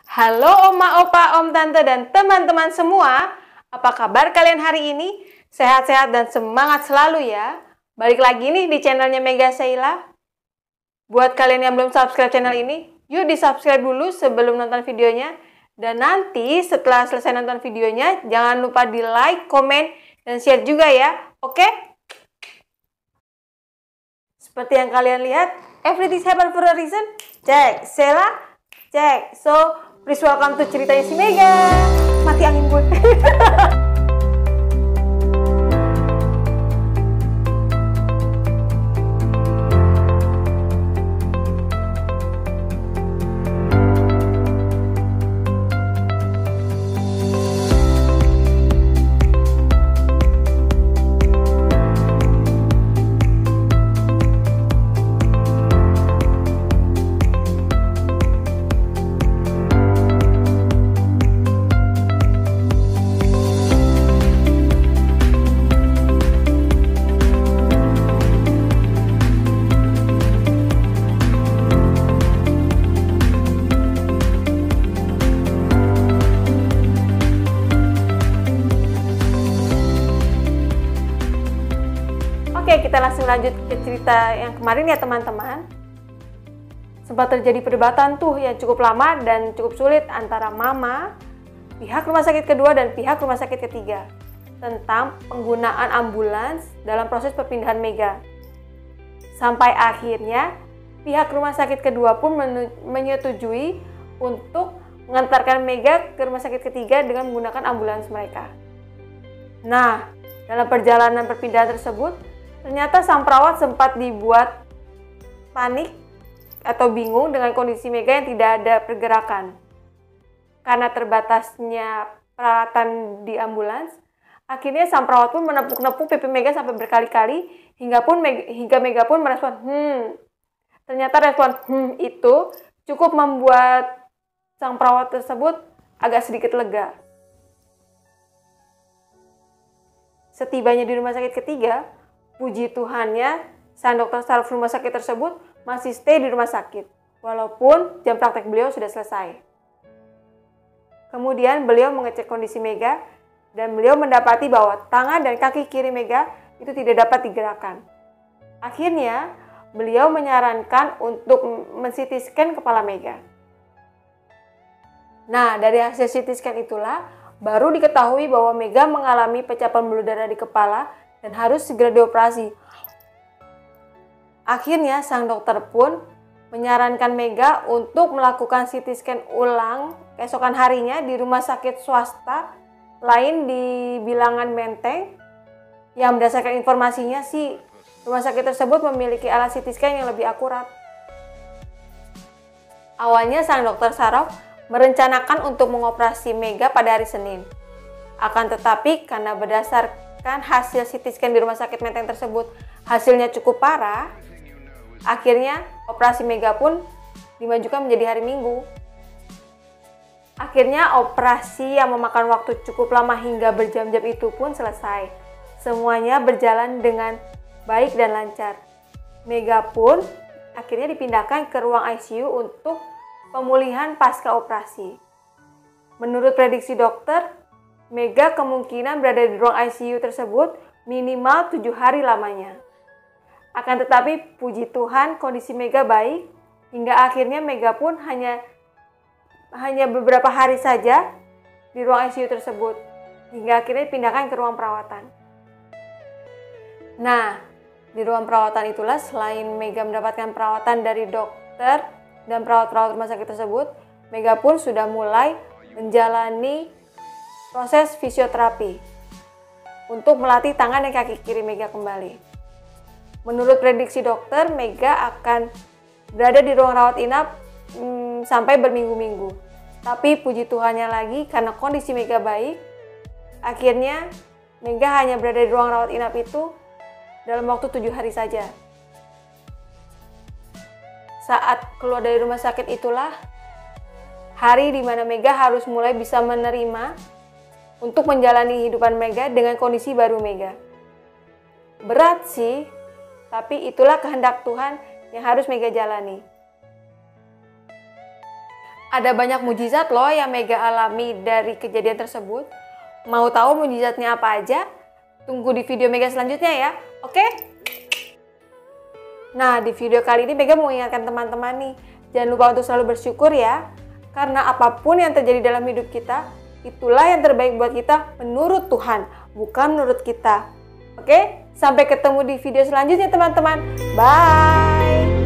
Halo Oma, Opa, Om, Tante, dan teman-teman semua. Apa kabar kalian hari ini? Sehat-sehat dan semangat selalu ya. Balik lagi nih di channelnya Mega Sheila. Buat kalian yang belum subscribe channel ini, yuk di-subscribe dulu sebelum nonton videonya. Dan nanti setelah selesai nonton videonya, jangan lupa di like, komen, dan share juga ya. Oke? Seperti yang kalian lihat, everything happen for a reason. Cek, Sheila, cek. So, please welcome to ceritanya si Mega. Mati angin gue. Oke, kita langsung lanjut ke cerita yang kemarin ya teman-teman. Sempat terjadi perdebatan tuh yang cukup lama dan cukup sulit antara mama, pihak rumah sakit kedua dan pihak rumah sakit ketiga tentang penggunaan ambulans dalam proses perpindahan Mega. Sampai akhirnya pihak rumah sakit kedua pun menyetujui untuk mengantarkan Mega ke rumah sakit ketiga dengan menggunakan ambulans mereka. Nah, dalam perjalanan perpindahan tersebut, ternyata sang perawat sempat dibuat panik atau bingung dengan kondisi Mega yang tidak ada pergerakan. Karena terbatasnya peralatan di ambulans, akhirnya sang perawat pun menepuk-nepuk pipi Mega sampai berkali-kali hingga Mega pun merespon Ternyata respon itu cukup membuat sang perawat tersebut agak sedikit lega. Setibanya di rumah sakit ketiga, puji Tuhannya, sang dokter saraf rumah sakit tersebut masih stay di rumah sakit, walaupun jam praktek beliau sudah selesai. Kemudian beliau mengecek kondisi Mega, dan beliau mendapati bahwa tangan dan kaki kiri Mega itu tidak dapat digerakkan. Akhirnya, beliau menyarankan untuk men-CT scan kepala Mega. Nah, dari hasil CT scan itulah, baru diketahui bahwa Mega mengalami pecah pembuluh darah di kepala dan harus segera dioperasi. Akhirnya sang dokter pun menyarankan Mega untuk melakukan CT scan ulang keesokan harinya di rumah sakit swasta lain di Bilangan Menteng. Yang berdasarkan informasinya sih, rumah sakit tersebut memiliki alat CT scan yang lebih akurat. Awalnya sang dokter saraf merencanakan untuk mengoperasi Mega pada hari Senin. Akan tetapi karena berdasarkan hasil CT scan di rumah sakit Menteng tersebut hasilnya cukup parah, akhirnya operasi Mega pun dimajukan menjadi hari Minggu. Akhirnya operasi yang memakan waktu cukup lama hingga berjam-jam itu pun selesai. Semuanya berjalan dengan baik dan lancar. Mega pun akhirnya dipindahkan ke ruang ICU untuk pemulihan pasca operasi. Menurut prediksi dokter, Mega kemungkinan berada di ruang ICU tersebut minimal 7 hari lamanya. Akan tetapi puji Tuhan kondisi Mega baik hingga akhirnya Mega pun hanya beberapa hari saja di ruang ICU tersebut hingga akhirnya dipindahkan ke ruang perawatan. Nah, di ruang perawatan itulah selain Mega mendapatkan perawatan dari dokter dan perawat-perawat rumah sakit tersebut, Mega pun sudah mulai menjalani proses fisioterapi untuk melatih tangan dan kaki kiri Mega kembali. Menurut prediksi dokter, Mega akan berada di ruang rawat inap sampai berminggu-minggu. Tapi puji Tuhannya lagi, karena kondisi Mega baik, akhirnya Mega hanya berada di ruang rawat inap itu dalam waktu 7 hari saja. Saat keluar dari rumah sakit itulah hari di mana Mega harus mulai bisa menerima untuk menjalani kehidupan Mega dengan kondisi baru Mega. Berat sih, tapi itulah kehendak Tuhan yang harus Mega jalani. Ada banyak mujizat loh yang Mega alami dari kejadian tersebut. Mau tahu mujizatnya apa aja? Tunggu di video Mega selanjutnya ya, oke? Nah, di video kali ini Mega mau ingatkan teman-teman nih, jangan lupa untuk selalu bersyukur ya. Karena apapun yang terjadi dalam hidup kita, itulah yang terbaik buat kita menurut Tuhan, bukan menurut kita. Oke? Sampai ketemu di video selanjutnya teman-teman. Bye!